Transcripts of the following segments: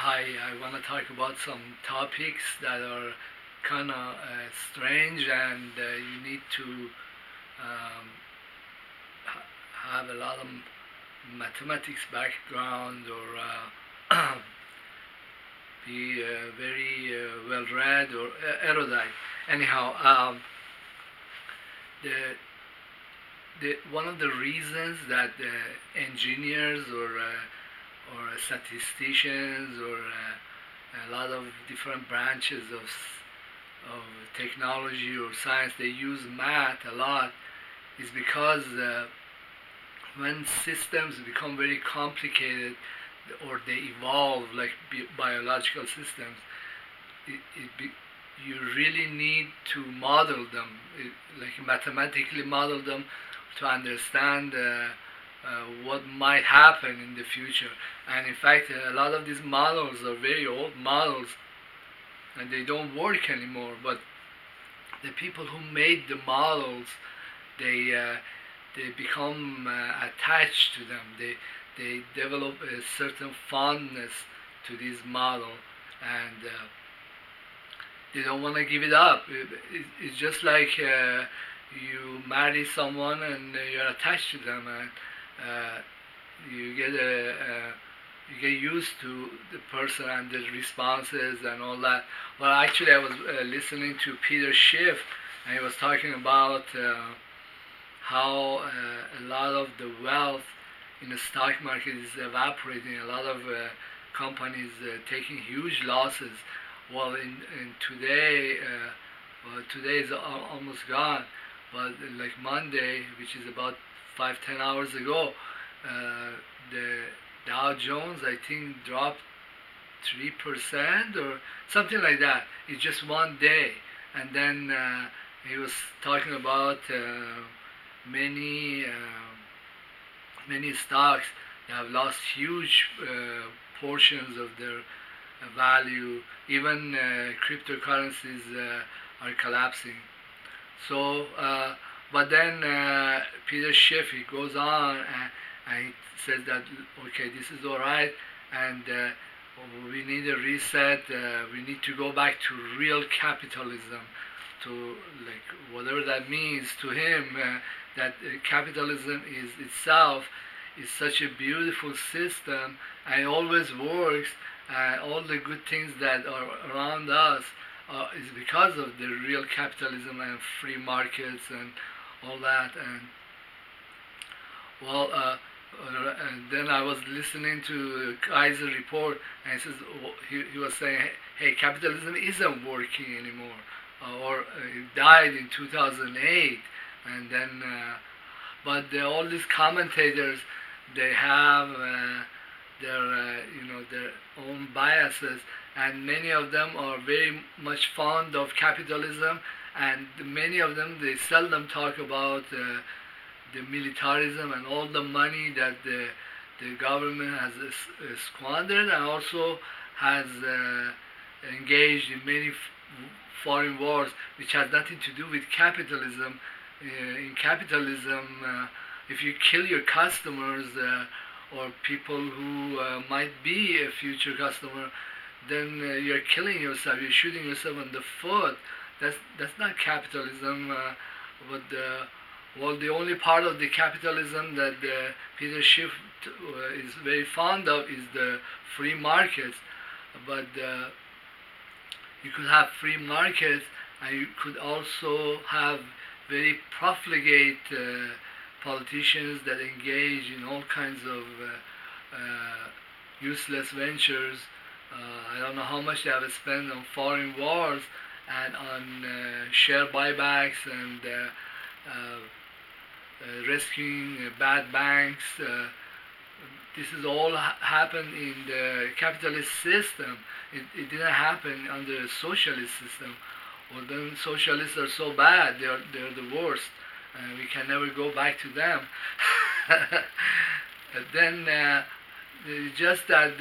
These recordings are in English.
Hi, I want to talk about some topics that are kind of strange, and you need to um, have a lot of mathematics background, or be very well read or erudite. Anyhow, the one of the reasons that engineers or statisticians or a lot of different branches of technology or science, they use math a lot, is because when systems become very complicated or they evolve like biological systems, you really need to model them, like mathematically model them to understand what might happen in the future. And in fact, a lot of these models are very old models and they don't work anymore. But the people who made the models, they they become attached to them. They develop a certain fondness to this model, and they don't want to give it up. It's just like you marry someone and you're attached to them, and uh, you get you get used to the person and the responses and all that. Well, actually, I was listening to Peter Schiff, and he was talking about how a lot of the wealth in the stock market is evaporating. A lot of companies taking huge losses. Well, in today, today is almost gone, but like Monday, which is about 5-10 hours ago, the Dow Jones, I think, dropped 3% or something like that. It's just one day, and then he was talking about many many stocks that have lost huge portions of their value. Even cryptocurrencies are collapsing. So, but then Peter Schiff, he goes on and he says that okay, this is all right, and we need a reset. We need to go back to real capitalism, to like whatever that means to him. That capitalism is itself is such a beautiful system and it always works. All the good things that are around us is because of the real capitalism and free markets and all that. And well, and then I was listening to Kaiser report, and he was saying, hey, capitalism isn't working anymore, or it died in 2008, and then, but all these commentators, they have their own biases, and many of them are very much fond of capitalism, and many of them, they seldom talk about the militarism and all the money that the government has squandered, and also has engaged in many foreign wars, which has nothing to do with capitalism. In capitalism, if you kill your customers or people who might be a future customer, then you're killing yourself. You're shooting yourself in the foot. That's not capitalism. But well, the only part of the capitalism that Peter Schiff is very fond of is the free markets. But you could have free markets, and you could also have very profligate politicians that engage in all kinds of useless ventures. I don't know how much they have spent on foreign wars and on share buybacks and rescuing bad banks. This is all happened in the capitalist system. It didn't happen under the socialist system. Well, then socialists are so bad; they're the worst. We can never go back to them. Then just that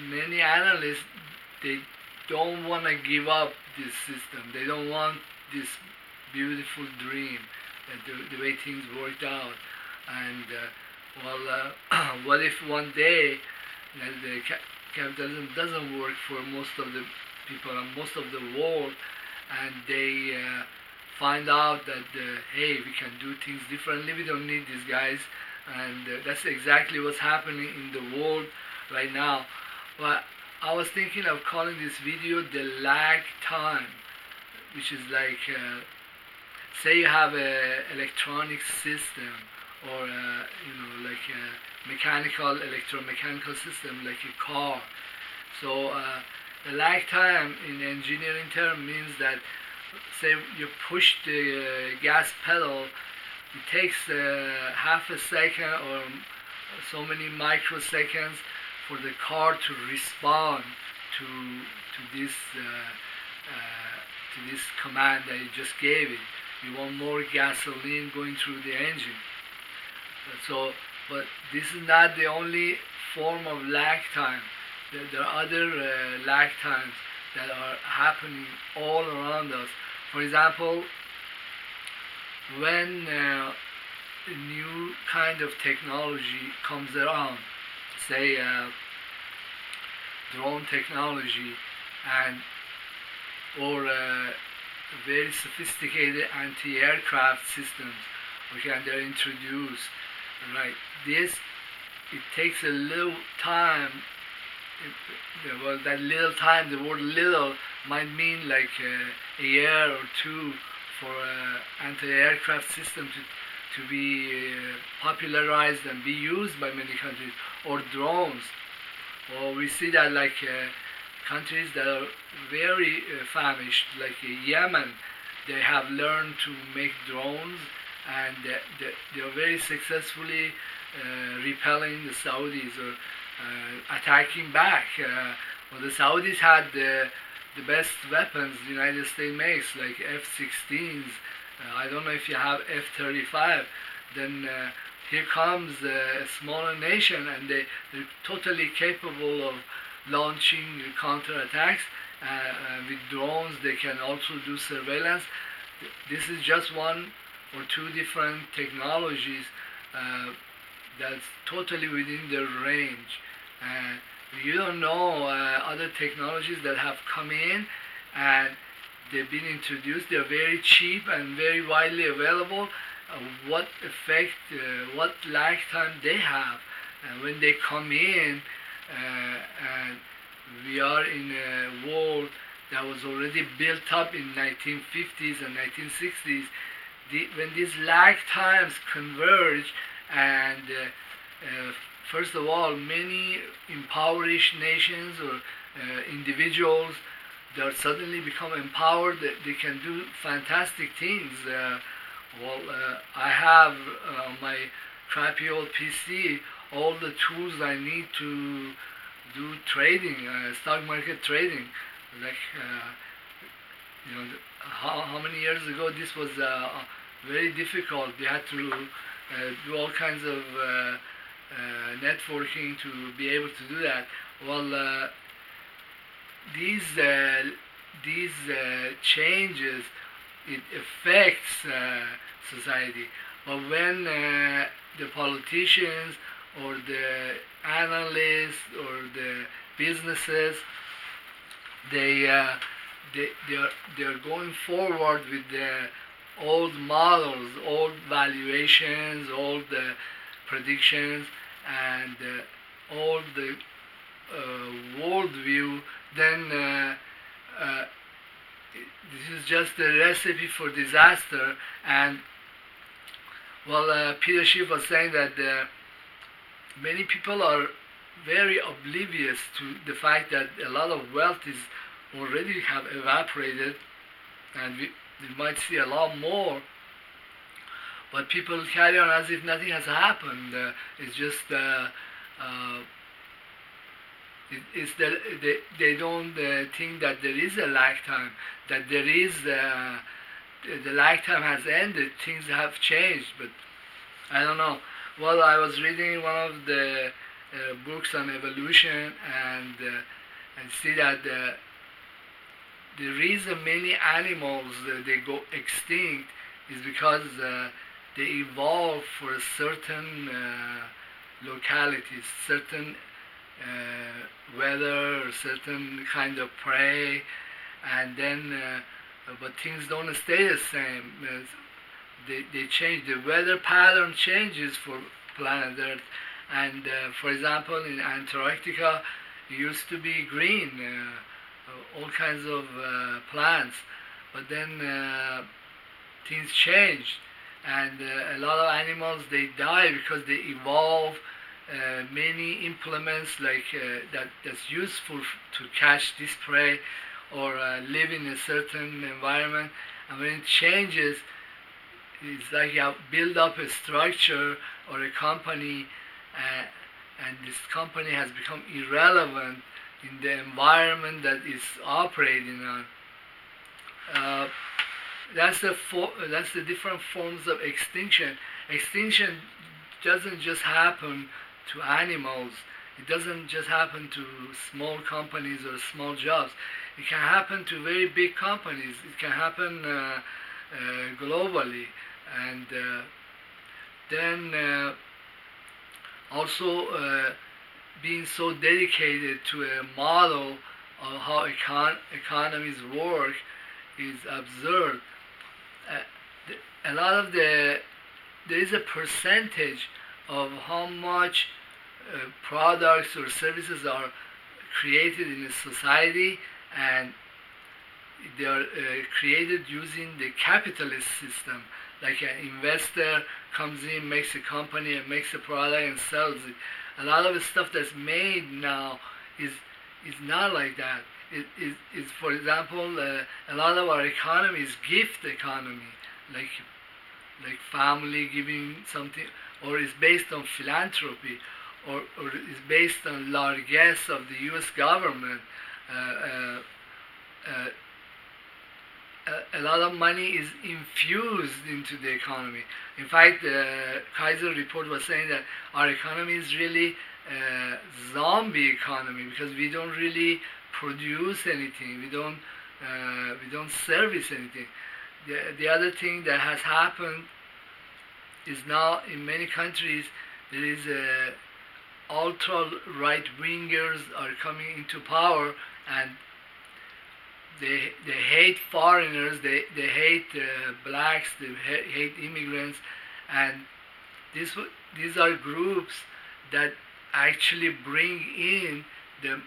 many analysts, they don't want to give up this system. They don't want this beautiful dream, the way things worked out. And what if one day that capitalism doesn't work for most of the people and most of the world, and they find out that hey, we can do things differently. We don't need these guys, and that's exactly what's happening in the world right now. But I was thinking of calling this video the lag time, which is like say you have a electronic system or like a electromechanical system like a car. So the lag time in engineering term means that say you push the gas pedal, it takes half a second or so many microseconds for the car to respond to this command that you just gave it. You want more gasoline going through the engine. So, but this is not the only form of lag time. There are other lag times that are happening all around us. For example, when a new kind of technology comes around, say drone technology and or very sophisticated anti-aircraft systems, okay, and they're introduced, right? This, it takes a little time. Well, that little time, the word little might mean like a year or two for anti-aircraft system to be popularized and be used by many countries, or drones. Or we see that like countries that are very famished, like Yemen, they have learned to make drones, and they are very successfully repelling the Saudis or attacking back. Well, the Saudis had the best weapons the United States makes, like F-16s. I don't know if you have F-35. Then here comes a smaller nation, and they're totally capable of launching counterattacks. With drones, they can also do surveillance. This is just one or two different technologies that's totally within their range. You don't know other technologies that have come in and they've been introduced. They're very cheap and very widely available. What effect, what lag time they have, and when they come in, and we are in a world that was already built up in 1950s and 1960s. When these lag times converge, and first of all, many impoverished nations or individuals that suddenly become empowered, they can do fantastic things. I have my crappy old PC, all the tools I need to do trading, stock market trading. Like, how many years ago this was very difficult. You had to do all kinds of networking to be able to do that. Well, these changes, it affects society. But when the politicians or the analysts or the businesses, they're going forward with the old models, old valuations, old predictions, and old worldview, then this is just a recipe for disaster. And well, Peter Schiff was saying that many people are very oblivious to the fact that a lot of wealth is already have evaporated, and we might see a lot more. But people carry on as if nothing has happened. It's just it's that they don't think that there is a lag time, that there is the lag time has ended, things have changed. But I don't know. Well, I was reading one of the books on evolution, and see that the reason many animals they go extinct is because they evolve for certain localities, certain weather, certain kind of prey, and then but things don't stay the same. They change. The weather pattern changes for planet Earth, and for example, in Antarctica, it used to be green, all kinds of plants, but then things changed, and a lot of animals they die because they evolve many implements like that's useful to catch this prey or live in a certain environment, and when it changes, it's like you build up a structure or a company, and this company has become irrelevant in the environment that it's operating on. That's the different forms of extinction. Extinction doesn't just happen to animals. It doesn't just happen to small companies or small jobs. It can happen to very big companies. It can happen globally, and then also being so dedicated to a model of how economies work is absurd. A lot of there is a percentage of how much products or services are created in a society, and they are created using the capitalist system. Like an investor comes in, makes a company, and makes a product and sells it. A lot of the stuff that's made now is not like that. It is, for example, a lot of our economy is gift economy, like family giving something, or is based on philanthropy, or is based on largesse of the U.S. government. A lot of money is infused into the economy. In fact, the Kaiser report was saying that our economy is really a zombie economy because we don't really produce anything. We don't service anything. The other thing that has happened is now in many countries there is ultra right wingers are coming into power, and they hate foreigners, they hate blacks, they hate immigrants, and these are groups that actually bring in the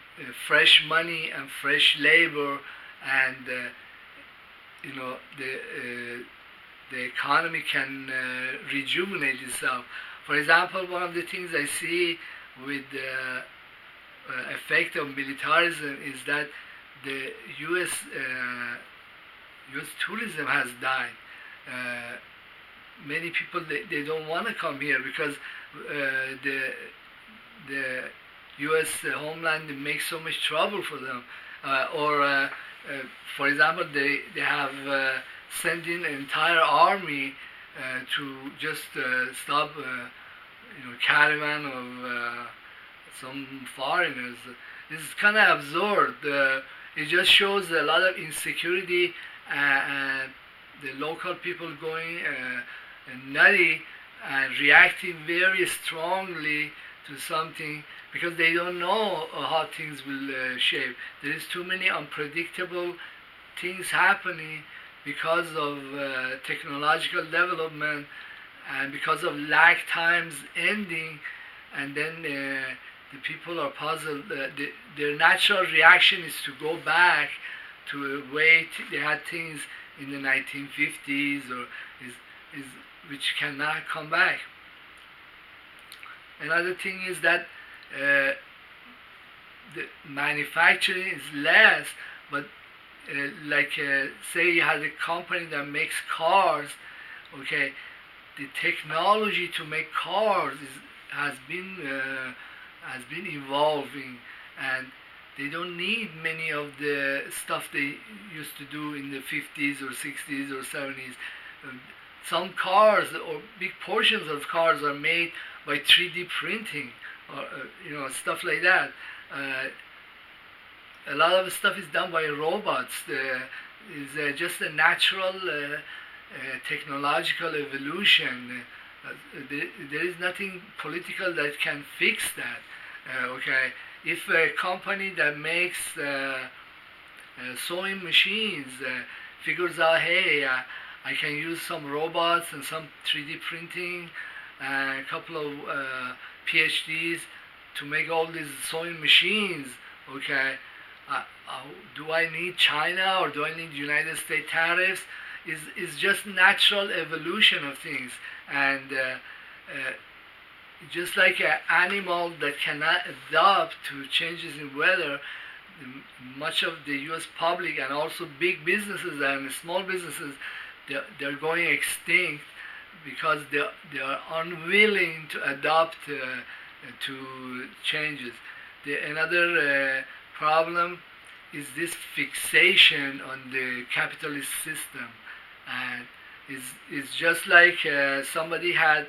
fresh money and fresh labor, and the economy can rejuvenate itself. For example, one of the things I see with the effect of militarism is that the U.S. tourism has died. Many people they don't want to come here because the U.S. homeland makes so much trouble for them. For example, they have sent in an entire army to just stop caravan of some foreigners. This is kind of absurd. It just shows a lot of insecurity and the local people going nutty and reacting very strongly to something because they don't know how things will shape. There is too many unpredictable things happening because of technological development and because of lag times ending, and then the people are puzzled. Their natural reaction is to go back to a way they had things in the 1950s, or which cannot come back. Another thing is that the manufacturing is less, but say you had a company that makes cars, okay, the technology to make cars has been evolving, and they don't need many of the stuff they used to do in the 50s or 60s or 70s. Some cars or big portions of cars are made by 3D printing, or stuff like that. A lot of stuff is done by robots. It's just a natural technological evolution. There is nothing political that can fix that. Okay, If a company that makes sewing machines figures out, hey, I can use some robots and some 3D printing and a couple of PhDs to make all these sewing machines, okay, do I need China or do I need United States tariffs? Is just natural evolution of things. And just like an animal that cannot adapt to changes in weather, much of the U.S. public and also big businesses and small businesses, they're going extinct because they are unwilling to adapt to changes. Another problem is this fixation on the capitalist system, and it's just like somebody had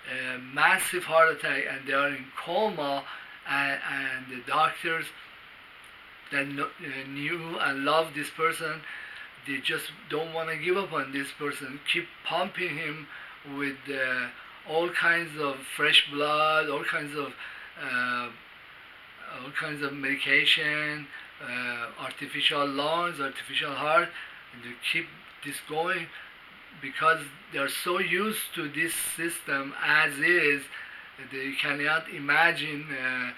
a massive heart attack and they are in coma, and the doctors that knew and loved this person, they just don't want to give up on this person, keep pumping him with all kinds of fresh blood, all kinds of medication, artificial lungs, artificial heart, and they keep this going because they're so used to this system as is, they cannot imagine that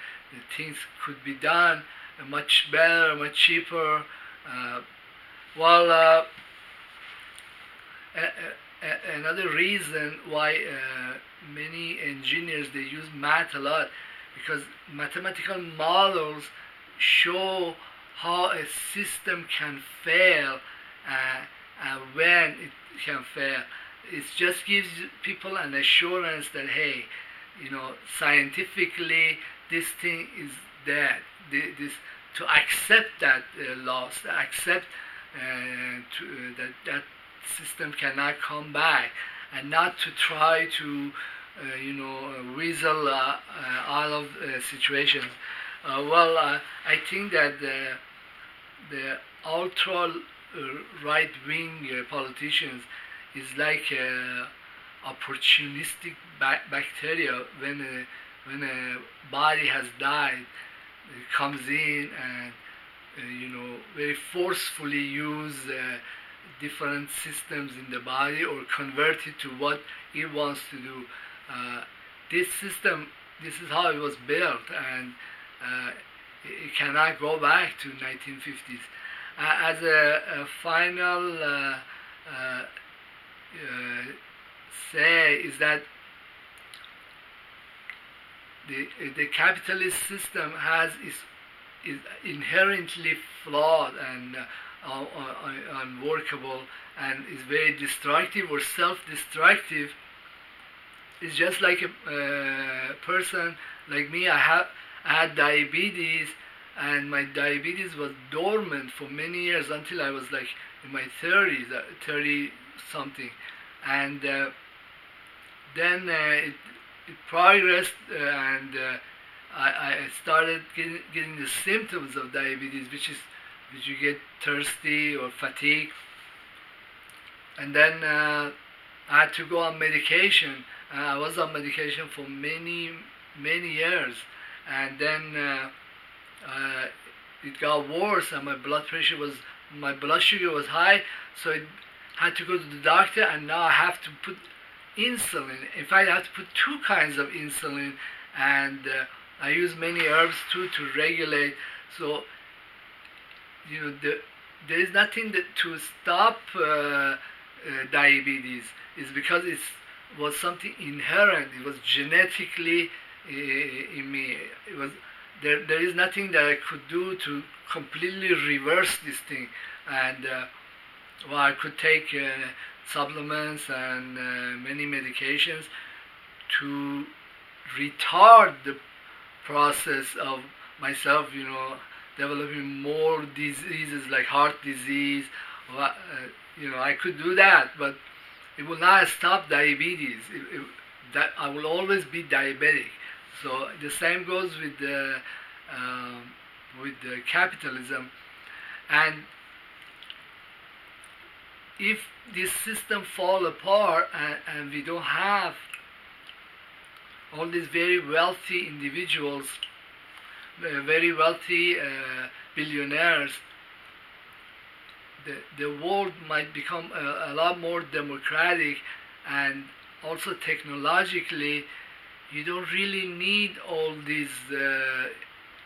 things could be done much better, much cheaper. Another reason why many engineers, they use math a lot, because mathematical models show how a system can fail and when it can fail. It just gives people an assurance that, hey, scientifically this thing is dead. To accept that loss, accept that system cannot come back, and not to try to weasel out of situations. I think that the ultra right-wing politicians is like opportunistic bacteria. When a body has died, it comes in and very forcefully use different systems in the body or convert it to what it wants to do. This system, this is how it was built, and it cannot go back to 1950s. As a final say is that the capitalist system is inherently flawed and unworkable, and is very destructive or self-destructive. It's just like a person like me. I had diabetes, and my diabetes was dormant for many years until I was like in my 30s, 30 something, and then it progressed, and I started getting the symptoms of diabetes, which you get thirsty or fatigue, and then I had to go on medication. I was on medication for many years, and then it got worse, and my blood sugar was high, so I had to go to the doctor, and now I have to put insulin. In fact, I have to put 2 kinds of insulin, and I use many herbs too to regulate. So there is nothing to stop diabetes. It's because it was something inherent. It was genetically in me. It was there is nothing that I could do to completely reverse this thing. And I could take supplements and many medications to retard the process of myself, developing more diseases like heart disease. I could do that, but it will not stop diabetes. That I will always be diabetic. So the same goes with the capitalism. And if this system fall apart and we don't have all these very wealthy individuals very wealthy billionaires, the world might become a lot more democratic, and also technologically you don't really need all these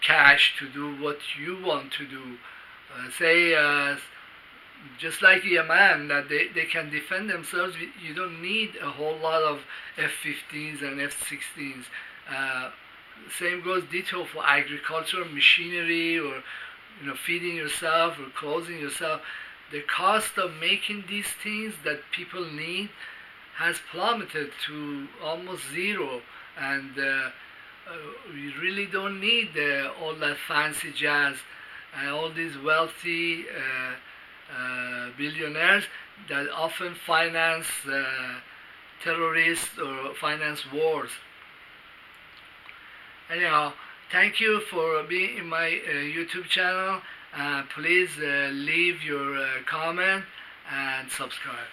cash to do what you want to do. Just like Yemen, that they can defend themselves. You don't need a whole lot of F-15s and F-16s. Same goes ditto for agricultural machinery, or feeding yourself or clothing yourself. The cost of making these things that people need has plummeted to almost zero, and we really don't need all that fancy jazz and all these wealthy billionaires that often finance terrorists or finance wars. Anyhow, thank you for being in my YouTube channel. Please leave your comment and subscribe.